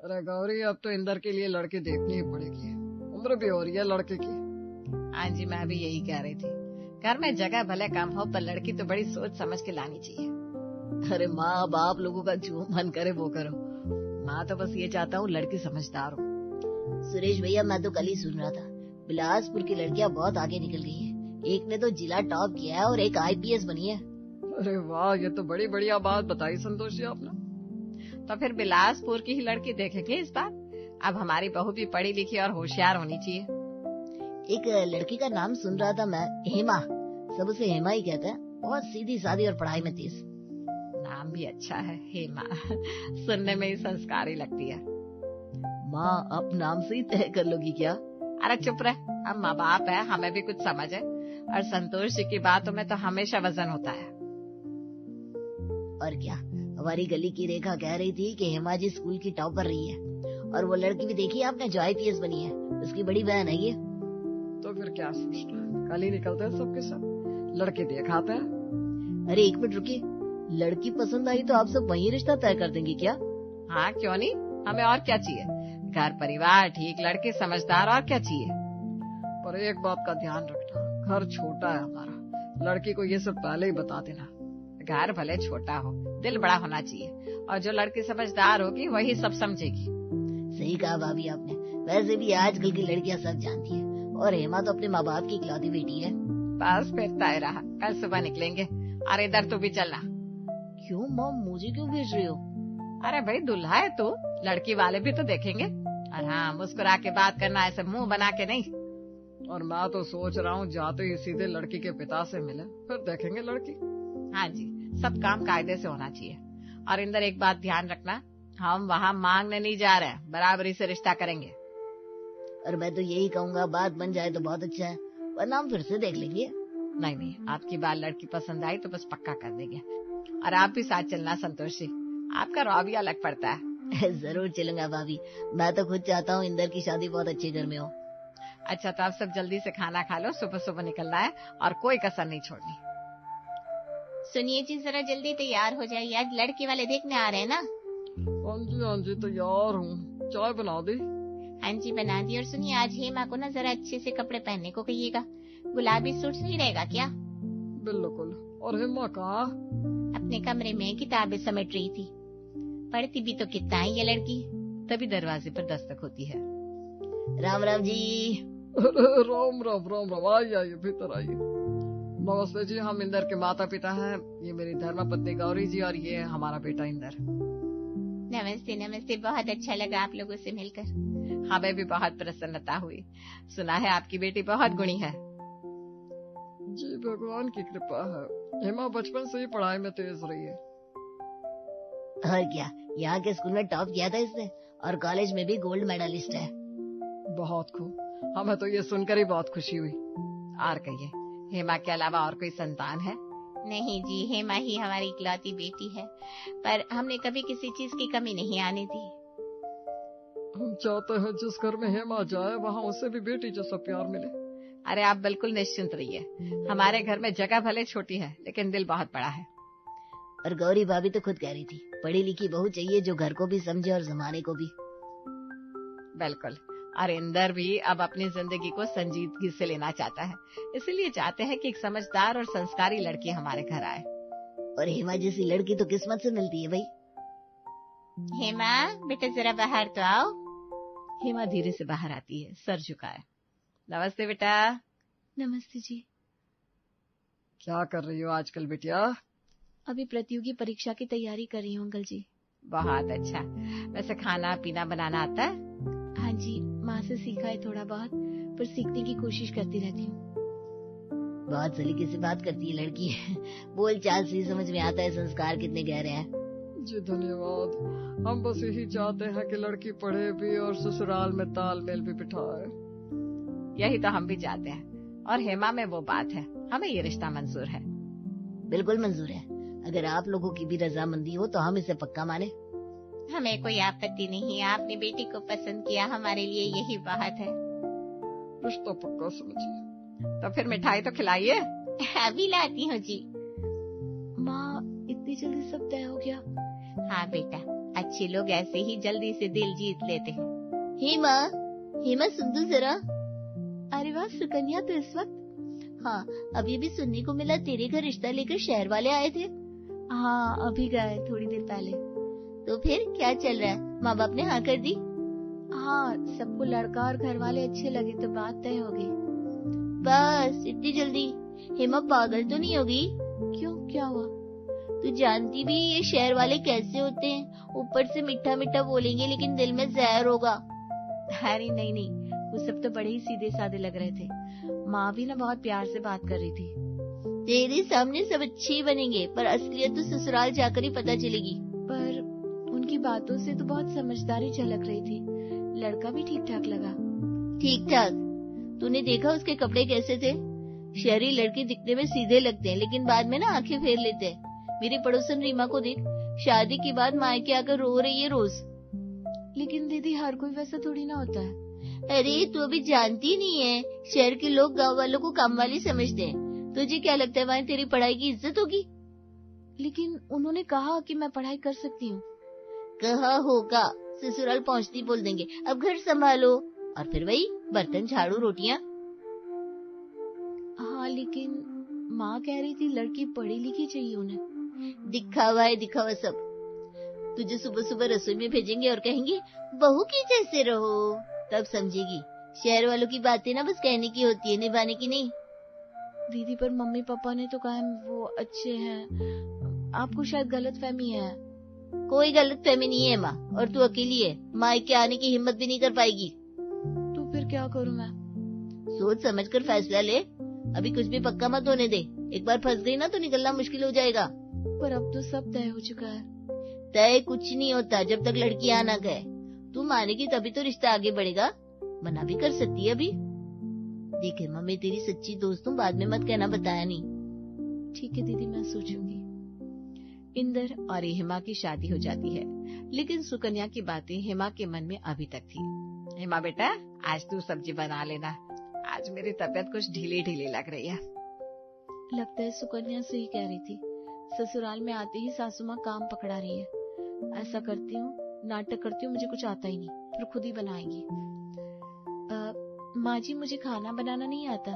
अरे गौरी, अब तो इंदर के लिए लड़की देखनी ही पड़ेगी। उम्र भी हो रही है लड़के की। हाँ जी, मैं भी यही कह रही थी। घर में जगह भले कम हो, पर लड़की तो बड़ी सोच समझ के लानी चाहिए। अरे माँ, अब आप लोगों का जो मन करे वो करो। माँ तो बस ये चाहता हूँ लड़की समझदार हो। सुरेश भैया, मैं तो कल ही सुन रहा था, बिलासपुर की लड़कियां बहुत आगे निकल गई हैं। एक ने तो जिला टॉप किया है और एक IPS बनी है। अरे वाह, ये तो बड़ी बढ़िया बात बताई संतोष जी आपने। तो फिर बिलासपुर की ही लड़की देखेंगे इस बार। अब हमारी बहू भी पढ़ी लिखी और होशियार होनी चाहिए। एक लड़की का नाम सुन रहा था मैं, हेमा। सब उसे हेमा ही कहते हैं। बहुत सीधी सादी और पढ़ाई में तेज। नाम भी अच्छा है, हेमा। सुनने में ही संस्कारी लगती है। माँ, आप नाम से ही तय कर लोगी क्या? अरे चुप रहे, हम माँ बाप है, हमें भी कुछ समझ है। और संतोष जी की बातों में तो हमेशा वजन होता है। और क्या, हमारी गली की रेखा कह रही थी कि हेमा जी स्कूल की टॉपर रही है। और वो लड़की भी देखी आपने, जो IPS बनी है, उसकी बड़ी बहन है ये। तो फिर क्या सोचना, कल ही निकलते हैं सबके सब, लड़के दिखाते हैं। अरे एक मिनट रुकिए, लड़की पसंद आई तो आप सब वही रिश्ता तय कर देंगे क्या? हाँ क्यों नहीं, हमें और क्या चाहिए। घर परिवार ठीक, लड़के समझदार, और क्या चाहिए। पर एक बात का ध्यान रखना, घर छोटा है हमारा, लड़की को ये सब पहले ही बता देना। घर भले छोटा हो, दिल बड़ा होना चाहिए, और जो लड़की समझदार होगी वही सब समझेगी। सही कहा भाभी आपने। वैसे भी आजकल की लड़कियां सब जानती है, और हेमा तो अपने माँ बाप की इकलौती बेटी है। बस फिर तय रहा, कल सुबह निकलेंगे। और इधर तू भी चलना। क्यों माँ, मुझे क्यों भेज रही हो? अरे भाई, दूल्हा है तू, लड़की वाले भी तो देखेंगे। और हाँ, मुस्कुरा के बात करना, ऐसे मुंह बना के नहीं। और मैं तो सोच रहा हूँ जाते ही सीधे लड़की के पिता से मिले, फिर देखेंगे लड़की। हाँ जी, सब काम कायदे से होना चाहिए। और इंदर एक बात ध्यान रखना, हम वहाँ मांगने नहीं जा रहे हैं, बराबरी से रिश्ता करेंगे। और मैं तो यही कहूँगा, बात बन जाए तो बहुत अच्छा है, वरना हम फिर से देख लेंगे। नहीं नहीं, आपकी बात लड़की पसंद आई तो बस पक्का कर देंगे। और आप भी साथ चलना संतोष जी, आपका रौब भी अलग पड़ता है। जरूर चलूंगा भाभी, मैं तो खुद चाहता हूँ इंदर की शादी बहुत अच्छे घर में हो। अच्छा, तो आप सब जल्दी से खाना खा लो, सुबह सुबह निकलना है और कोई कसर नहीं छोड़नी। सुनिए जी, जरा जल्दी तैयार हो जाइए, आज लड़के वाले देखने आ रहे हैं ना। हाँ जी तैयार हूँ, चाय बना दी? हाँ जी बना दी। और सुनिए, आज हेमा को ना जरा अच्छे से कपड़े पहनने को कहिएगा, गुलाबी सूट सही रहेगा क्या? बिल्कुल। और हेमा कहाँ? अपने कमरे में किताबें समेट रही थी। पढ़ती भी तो कितना है ये लड़की। तभी दरवाजे पर दस्तक होती है। राम राम जी। राम राम राम राम, आइए भीतर आइए। नमस्ते जी, हम इंदर के माता पिता हैं। ये मेरी धर्मपत्नी गौरी जी और ये हमारा बेटा इंदर। नमस्ते नमस्ते, बहुत अच्छा लगा आप लोगों से मिलकर। हमें भी बहुत प्रसन्नता हुई। सुना है आपकी बेटी बहुत गुणी है। जी भगवान की कृपा है, हेमा बचपन से ही पढ़ाई में तेज रही है। और क्या, यहाँ के स्कूल में टॉप किया था इसने, और कॉलेज में भी गोल्ड मेडलिस्ट है। बहुत खूब, हमें तो ये सुनकर ही बहुत खुशी हुई। और कहिए, हेमा के अलावा और कोई संतान है? नहीं जी, हेमा ही हमारी इकलौती बेटी है, पर हमने कभी किसी चीज की कमी नहीं आने दी। हम चाहते हैं जिस घर में हेमा जाए वहाँ उसे भी बेटी जैसा प्यार मिले। अरे आप बिल्कुल निश्चिंत रहिए, हमारे घर में जगह भले छोटी है लेकिन दिल बहुत बड़ा है। और गौरी भाभी तो खुद कह रही थी, पढ़ी लिखी बहू चाहिए जो घर को भी समझे और जमाने को भी। बिल्कुल। और इंदर भी अब अपनी जिंदगी को संजीदगी से लेना चाहता है, इसलिए चाहते हैं कि एक समझदार और संस्कारी लड़की हमारे घर आए। और हेमा जैसी लड़की तो किस्मत से मिलती है भाई। हेमा बेटा, जरा बाहर तो आओ। हेमा धीरे से बाहर आती है, सर झुकाए। नमस्ते बेटा। नमस्ते जी। क्या कर रही हो आजकल बिटिया? अभी प्रतियोगी परीक्षा की तैयारी कर रही हूँ अंकल जी। बहुत अच्छा। वैसे खाना पीना बनाना आता है? हाँ जी, माँ से सीखा है थोड़ा बहुत, पर सीखने की कोशिश करती रहती हूँ। बहुत सलीके से बात करती है लड़की। बोल चाल से समझ में आता है संस्कार कितने गहरे हैं। जी धन्यवाद। हम बस यही चाहते हैं कि लड़की पढ़े भी और ससुराल में तालमेल भी बिठाए। यही तो हम भी चाहते हैं, और हेमा में वो बात है, हमें ये रिश्ता मंजूर है। बिल्कुल मंजूर है, अगर आप लोगों की भी रजामंदी हो तो हम इसे पक्का माने। हमें कोई आपत्ति नहीं, आपने बेटी को पसंद किया, हमारे लिए यही बात है। रिश्ता पक्का समझिए। तो फिर मिठाई तो खिलाइए। अभी लाती हूँ जी। माँ, इतनी जल्दी सब तय हो गया? हाँ बेटा, अच्छे लोग ऐसे ही जल्दी से दिल जीत लेते हैं। हेमा सुन तो जरा। अरे वाह सुकन्या, तो इस वक्त? हाँ, अभी भी सुनने को मिला तेरे घर रिश्ता लेकर शहर वाले आए थे। हाँ, अभी गए थोड़ी देर पहले। तो फिर क्या चल रहा है? माँ बाप ने हाँ कर दी? हाँ, सबको लड़का और घर वाले अच्छे लगे तो बात तय हो गई। बस इतनी जल्दी? हेमा पागल तो नहीं होगी? क्यों, क्या हुआ? तू जानती भी ये शहर वाले कैसे होते हैं, ऊपर से मीठा मीठा बोलेंगे लेकिन दिल में जहर होगा। अरे नहीं, वो सब तो बड़े ही सीधे साधे लग रहे थे। माँ भी ना बहुत प्यार से बात कर रही थी। तेरे सामने सब अच्छे ही बनेंगे, पर असलियत तो ससुराल जाकर ही पता चलेगी। पर उनकी बातों से तो बहुत समझदारी झलक रही थी। लड़का भी ठीक ठाक लगा। ठीक ठाक? तूने देखा उसके कपड़े कैसे थे? शहरी लड़के दिखने में सीधे लगते हैं लेकिन बाद में ना आंखें फेर लेते हैं। मेरी पड़ोसन रीमा को देख, शादी के बाद मायके आकर रो रही है रोज। लेकिन दीदी हर कोई वैसा थोड़ी ना होता है। अरे तू अभी जानती नहीं है, शहर के लोग गांव वालों को काम वाली समझते हैं। तुझे क्या लगता है वहाँ तेरी पढ़ाई की इज्जत होगी? लेकिन उन्होंने कहा कि मैं पढ़ाई कर सकती हूँ। कहा होगा, ससुराल पहुँचती बोल देंगे अब घर संभालो, और फिर वही बर्तन झाड़ू रोटियाँ। हाँ, लेकिन माँ कह रही थी लड़की पढ़ी लिखी चाहिए उन्हें। दिखावा है दिखावा सब। तुझे सुबह सुबह रसोई में भेजेंगे और कहेंगे बहू की जैसे रहो, तब समझेगी। शहर वालों की बातें ना बस कहने की होती है, निभाने की नहीं। दीदी पर मम्मी पापा ने तो कहा वो अच्छे हैं। आपको शायद गलतफहमी है। कोई गलतफहमी नहीं है माँ, और तू अकेली है, मायके आने की हिम्मत भी नहीं कर पाएगी। तो फिर क्या करूँ मैं? सोच समझ कर फैसला ले, अभी कुछ भी पक्का मत होने दे। एक बार फंस गई ना तो निकलना मुश्किल हो जाएगा। पर अब तो सब तय हो चुका है। तय कुछ नहीं होता जब तक लड़कियां ना गए। तू मानेगी तभी तो रिश्ता आगे बढ़ेगा, मना भी कर सकती है अभी। देखे मम्मी तेरी सच्ची दोस्त हूँ, बाद में मत कहना बताया नहीं। ठीक है दीदी, मैं सोचूंगी। इंदर और हेमा की शादी हो जाती है, लेकिन सुकन्या की बातें हेमा के मन में अभी तक थी। हेमा बेटा, आज तू सब्जी बना लेना, आज मेरी तबीयत कुछ ढीली ढीली लग रही है। लगता है सुकन्या सही कह रही थी। ससुराल में आते ही सासू माँ काम पकड़ा रही है। ऐसा करती हूँ, नाटक करती हूँ मुझे कुछ आता ही नहीं, फिर खुद ही बनाएंगी। माँ जी, मुझे खाना बनाना नहीं आता।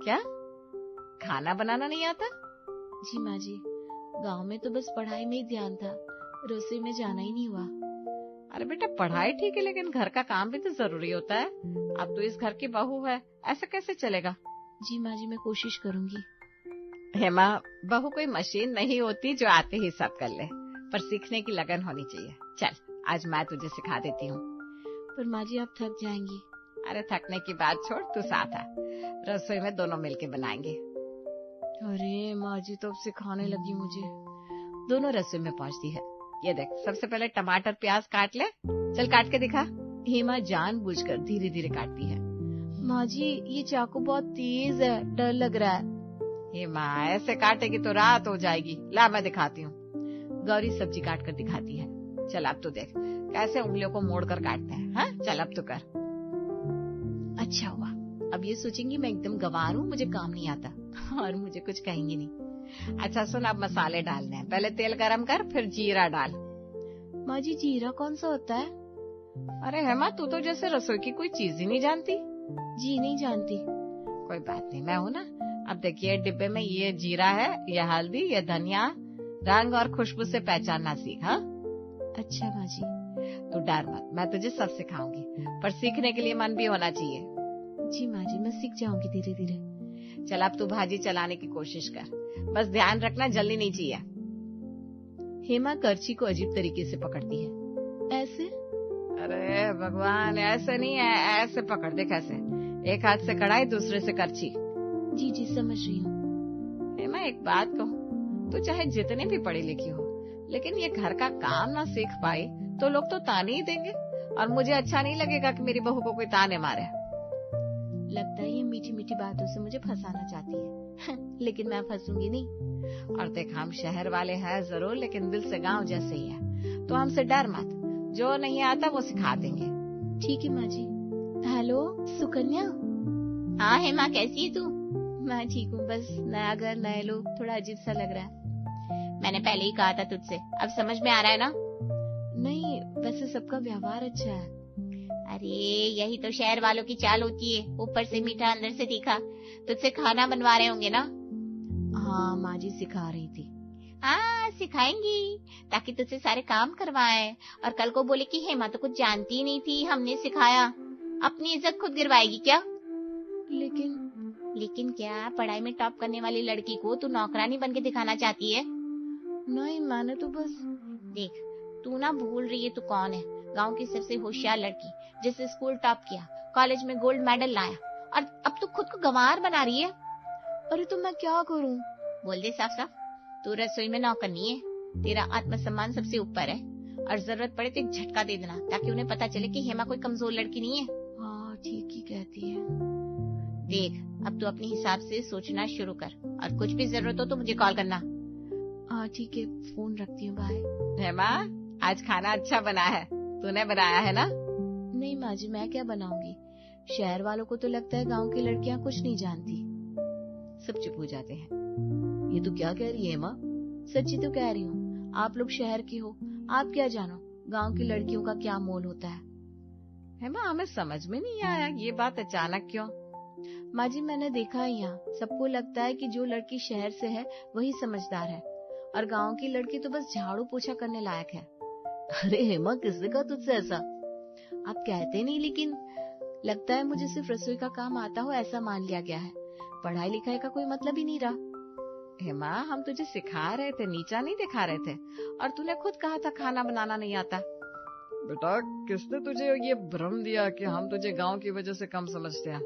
क्या? खाना बनाना नहीं आता? जी माँ जी, गांव में तो बस पढ़ाई में ही ध्यान था, रसोई में जाना ही नहीं हुआ। अरे बेटा, पढ़ाई ठीक है लेकिन घर का काम भी तो जरूरी होता है। अब तो इस घर की बहू है, ऐसा कैसे चलेगा? जी माँ जी, मैं कोशिश करूंगी। हेमा, बहू कोई मशीन नहीं होती जो आते ही सब कर ले, पर सीखने की लगन होनी चाहिए। चल, आज मैं तुझे सिखा देती हूँ। पर माँ जी आप थक जाएंगी। अरे थकने की बात छोड़, तू साथ आ, रसोई में दोनों मिलके बनाएंगे। अरे माँ जी तो अब सिखाने लगी मुझे। दोनों रसोई में पहुँचती है। ये देख, सबसे पहले टमाटर प्याज काट ले। चल काट के दिखा। हेमा जानबूझकर धीरे धीरे काटती है। माँ जी, ये चाकू बहुत तेज है, डर लग रहा है। हेमा, ऐसे काटेगी तो रात हो जाएगी। ला मैं दिखाती हूँ। गौरी सब्जी काट कर दिखाती है। चल अब तो देख कैसे उंगलियों को मोड़कर काटते हैं। हाँ, चल अब तो कर। अच्छा हुआ, अब ये सोचेंगी मैं एकदम गंवार हूँ, मुझे काम नहीं आता, और मुझे कुछ कहेंगी नहीं। अच्छा सुन, अब मसाले डालने हैं। पहले तेल गरम कर, फिर जीरा डाल। माँ जी, जीरा कौन सा होता है? अरे हेमा, तू तो जैसे रसोई की कोई चीज ही नहीं जानती। जी नहीं जानती। कोई बात नहीं, मैं हूँ ना। अब देखिए, डिब्बे में ये जीरा है, ये हल्दी, ये धनिया। रंग और खुशबू से पहचानना सीख। हाँ, अच्छा माँ जी। तू डर मत, मैं तुझे सब सिखाऊंगी, पर सीखने के लिए मन भी होना चाहिए। जी माँ जी, मैं सीख जाऊंगी धीरे धीरे। चल अब तू भाजी चलाने की कोशिश कर, बस ध्यान रखना जल्दी नहीं चाहिए। हेमा करछी को अजीब तरीके से पकड़ती है। ऐसे? अरे भगवान, ऐसे नहीं है, ऐसे पकड़ दे। कैसे? एक हाथ से कढ़ाई, दूसरे से करछी। जी जी, समझ रही हूँ। हेमा, एक बात कहूँ, तू चाहे जितने भी पढ़ी लिखी हो, लेकिन ये घर का काम ना सीख पाई तो लोग तो ताने ही देंगे, और मुझे अच्छा नहीं लगेगा कि मेरी बहू को कोई ताने मारे। लगता है ये मीठी मीठी बातों से मुझे फंसाना चाहती है। लेकिन मैं फंसूंगी नहीं। और देख, हम शहर वाले हैं जरूर, लेकिन दिल से गांव जैसे ही है, तो हमसे डर मत। जो नहीं आता वो सिखा देंगे। ठीक है माँ जी। हेलो सुकन्या। हाँ हेमा, कैसी है तू? मैं ठीक हूँ, बस नया घर, नए लोग, थोड़ा अजीब सा लग रहा है। मैंने पहले ही कहा था तुझसे, अब समझ में आ रहा है ना? नहीं, वैसे सबका व्यवहार अच्छा है। अरे यही तो शहर वालों की चाल होती है, ऊपर से मीठा अंदर से तीखा। तुझसे खाना बनवा रहे होंगे ना? हाँ, माँ जी सिखा रही थी। हाँ सिखाएंगी, ताकि तुझसे सारे काम करवाए और कल को बोले कि हेमा तो कुछ जानती नहीं थी, हमने सिखाया। अपनी इज्जत खुद गिरवाएगी क्या? लेकिन क्या पढ़ाई में टॉप करने वाली लड़की को तू नौकरानी बन के दिखाना चाहती है? नहीं, मैंने तो बस। देख, तू ना भूल रही है तू कौन है। गांव की सबसे होशियार लड़की, जिससे स्कूल टॉप किया, कॉलेज में गोल्ड मेडल लाया, और अब तू खुद को गंवार बना रही है। अरे तो मैं क्या करूं? बोल दे साफ साफ, तू रसोई में नौकर नहीं है। तेरा आत्मसम्मान सबसे ऊपर है, और जरूरत पड़े तो एक झटका दे देना, ताकि उन्हें पता चले कि हेमा कोई कमजोर लड़की नहीं है। हाँ, ठीक ही कहती है। देख, अब तू अपने हिसाब से सोचना शुरू कर, और कुछ भी जरूरत हो तो मुझे कॉल करना। हाँ ठीक है, फोन रखती हूँ, बाय। हेमा, आज खाना अच्छा बना है, तूने बनाया है ना? नहीं माँ जी, मैं क्या बनाऊंगी। शहर वालों को तो लगता है गांव की लड़कियां कुछ नहीं जानती। सब चुप हो जाते हैं। ये तू क्या कह रही है हेमा? सच्ची तो कह रही हूँ, आप लोग शहर की हो, आप क्या जानो गांव की लड़कियों का क्या मोल होता है। हेमा, हमें समझ में नहीं आया ये बात अचानक क्यों? माँ जी, मैंने देखा है यहाँ सबको लगता है कि जो लड़की शहर से है वही समझदार है, और गांव की लड़की तो बस झाड़ू पोछा करने लायक है। अरे हेमा, किसने कहा तुझसे ऐसा? आप कहते नहीं, लेकिन लगता है मुझे सिर्फ रसोई का काम आता हो ऐसा मान लिया गया है। पढ़ाई लिखाई का कोई मतलब ही नहीं रहा। हेमा, हम तुझे सिखा रहे थे, नीचा नहीं दिखा रहे थे, और तूने खुद कहा था खाना बनाना नहीं आता। बेटा, किसने तुझे ये भ्रम दिया कि हम तुझे गांव की वजह से कम समझते हैं?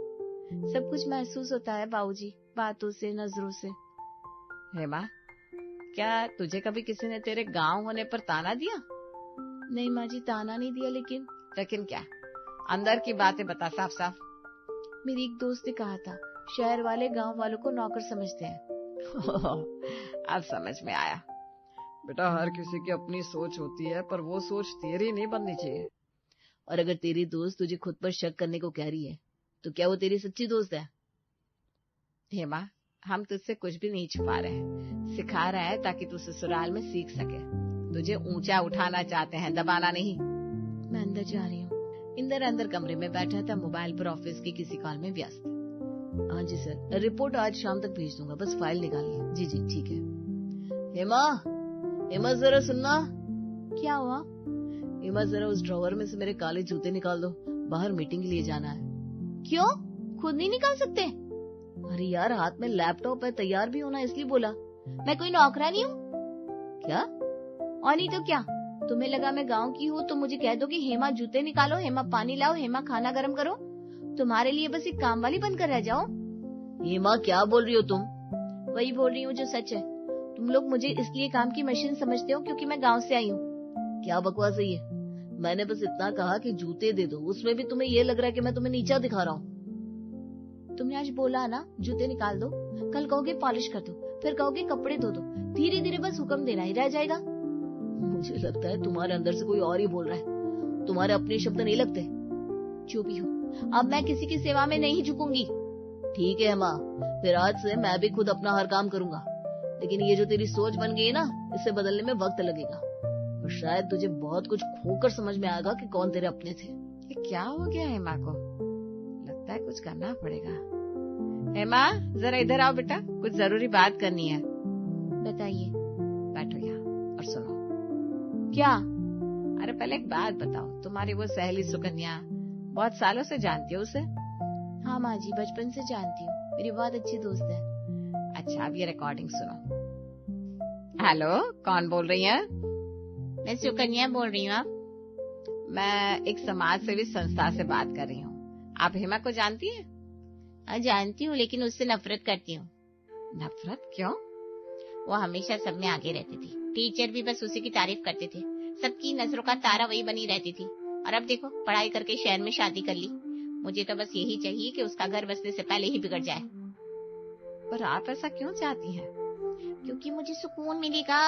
सब कुछ महसूस होता है बाबूजी, बातों से, नजरों से। हेमा, क्या तुझे कभी किसी ने तेरे गांव होने पर ताना दिया? नहीं माँ जी, ताना नहीं दिया, लेकिन क्या? अंदर की बातें बता साफ साफ। मेरी एक दोस्त ने कहा था, शहर वाले गांव वालों को नौकर समझते हैं। अब समझ में आया। बेटा, हर किसी की अपनी सोच होती है, पर वो सोच तेरी नहीं बननी चाहिए। और अगर तेरी दोस्त तुझे खुद पर शक करने को कह रही है, तो क्या वो तेरी सच्ची दोस्त है? हेमा, हम तुझसे कुछ भी नहीं छुपा रहे हैं, सिखा रहे हैं ताकि तू ससुराल में सीख सके। तुझे ऊंचा उठाना चाहते हैं, दबाना नहीं। मैं अंदर जा रही हूँ। इंदर अंदर कमरे में बैठा था, मोबाइल पर ऑफिस की किसी कॉल में व्यस्त। हाँ जी सर, रिपोर्ट आज शाम तक भेज दूंगा, बस फाइल निकालिए। जी जी ठीक है। हेमा, हेमा जरा सुनना। क्या हुआ? हेमा, जरा उस ड्रॉवर में से मेरे काले जूते निकाल दो, बाहर मीटिंग के लिए जाना है। क्यों, खुद नहीं निकाल सकते? अरे यार, हाथ में लैपटॉप है, तैयार भी होना, इसलिए बोला। मैं कोई नौकरानी हूँ क्या? और नहीं तो क्या? तुम्हें लगा मैं गांव की हूँ तो मुझे कह दो कि हेमा जूते निकालो, हेमा पानी लाओ, हेमा खाना गर्म करो। तुम्हारे लिए बस एक काम वाली बनकर रह जाओ। हेमा, क्या बोल रही हो तुम? वही बोल रही हूँ जो सच है। तुम लोग मुझे इसलिए काम की मशीन समझते हो क्योंकि मैं गांव से आई हूँ। क्या बकवास है ये? मैंने बस इतना कहा कि जूते दे दो, उसमें भी तुम्हें ये लग रहा है कि मैं तुम्हें नीचा दिखा रहा हूँ। तुमने आज बोला ना जूते निकाल दो, कल कहोगे पॉलिश कर दो, फिर कहोगे कपड़े धो दो। धीरे धीरे बस हुक्म देना ही रह जाएगा। मुझे लगता है तुम्हारे अंदर से कोई और ही बोल रहा है, तुम्हारे अपने शब्द नहीं लगते। जो भी हो, अब मैं किसी की सेवा में नहीं झुकूंगी। ठीक है हेमा, फिर आज से मैं भी खुद अपना हर काम करूंगा, लेकिन ये जो तेरी सोच बन गई है ना, इसे बदलने में वक्त लगेगा, और शायद तुझे बहुत कुछ खोकर समझ में आएगा कि कौन तेरे अपने थे। ये क्या हो गया हेमा को? लगता है कुछ करना पड़ेगा। हेमा, जरा इधर आओ बेटा, कुछ जरूरी बात करनी है। बताइए। बैठो यहाँ और सुनो। क्या? अरे पहले एक बात बताओ, तुम्हारी वो सहेली सुकन्या, बहुत सालों से जानती हो उसे? हाँ माँ जी, बचपन से जानती हूँ, मेरी बहुत अच्छी दोस्त है। अच्छा, अब ये रिकॉर्डिंग सुनो। हेलो, कौन बोल रही है? मैं सुकन्या बोल रही हूँ। आप? मैं एक समाज सेवी संस्था से बात कर रही हूँ। आप हेमा को जानती हैं? जानती हूँ, लेकिन उससे नफरत करती हूँ। नफरत क्यों? वो हमेशा सब में आगे रहती थी, टीचर भी बस उसी की तारीफ करते थे, सबकी नजरों का तारा वही बनी रहती थी। और अब देखो, पढ़ाई करके शहर में शादी कर ली। मुझे तो बस यही चाहिए कि उसका घर बसने से पहले ही बिगड़ जाए। पर आप ऐसा क्यों चाहती हैं? क्योंकि मुझे सुकून मिलेगा।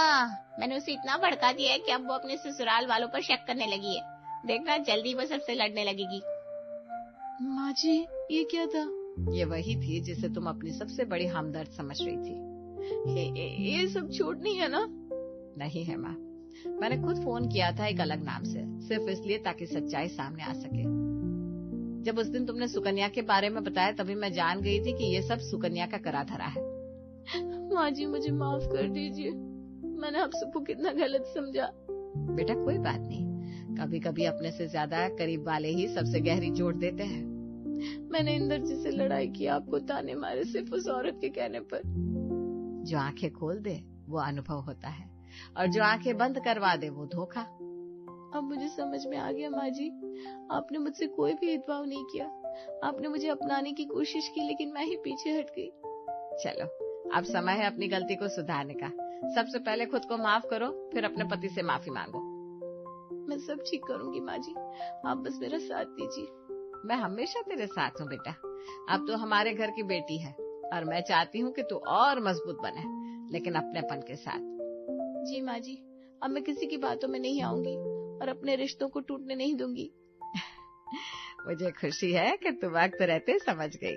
मैंने उसे इतना भड़का दिया है कि अब वो अपने ससुराल वालों पर शक करने लगी है। देखना, जल्दी वो सबसे लड़ने लगेगी। माँ जी, ये क्या था? ये वही थी जिसे तुम अपनी सबसे बड़ी हमदर्द समझ रही थी। ये सब झूठ नहीं है ना? नहीं हेमा, मैंने खुद फोन किया था एक अलग नाम से, सिर्फ इसलिए ताकि सच्चाई सामने आ सके। जब उस दिन तुमने सुकन्या के बारे में बताया तभी मैं जान गई थी कि ये सब सुकन्या का करा धरा है। माँ जी मुझे माफ कर दीजिए, मैंने आप सबको कितना गलत समझा। बेटा कोई बात नहीं, कभी कभी अपने से ज्यादा करीब वाले ही सबसे गहरी चोट देते हैं। मैंने इंदर जी से लड़ाई की, आपको ताने मारे सिर्फ उस औरत के कहने पर। जो आंखें खोल दे वो अनुभव होता है, और जो आंखें बंद करवा दे वो धोखा। अब मुझे समझ में आ गया माँ जी, आपने मुझसे कोई भी भेदभाव नहीं किया। आपने मुझे अपनाने की कोशिश की, लेकिन मैं ही पीछे हट गई। चलो अब समय है अपनी गलती को सुधारने का। सबसे पहले खुद को माफ करो, फिर अपने पति से माफी मांगो। मैं सब ठीक करूंगी माँ जी, आप बस मेरा साथ दीजिए। मैं हमेशा तेरे साथ हूँ बेटा। अब तो हमारे घर की बेटी है और मैं चाहती हूँ कि तू और मजबूत बने, लेकिन अपनेपन के साथ। जी माँ जी, अब मैं किसी की बातों में नहीं आऊंगी और अपने रिश्तों को टूटने नहीं दूंगी। मुझे खुशी है कि तू वक्त रहते समझ गई।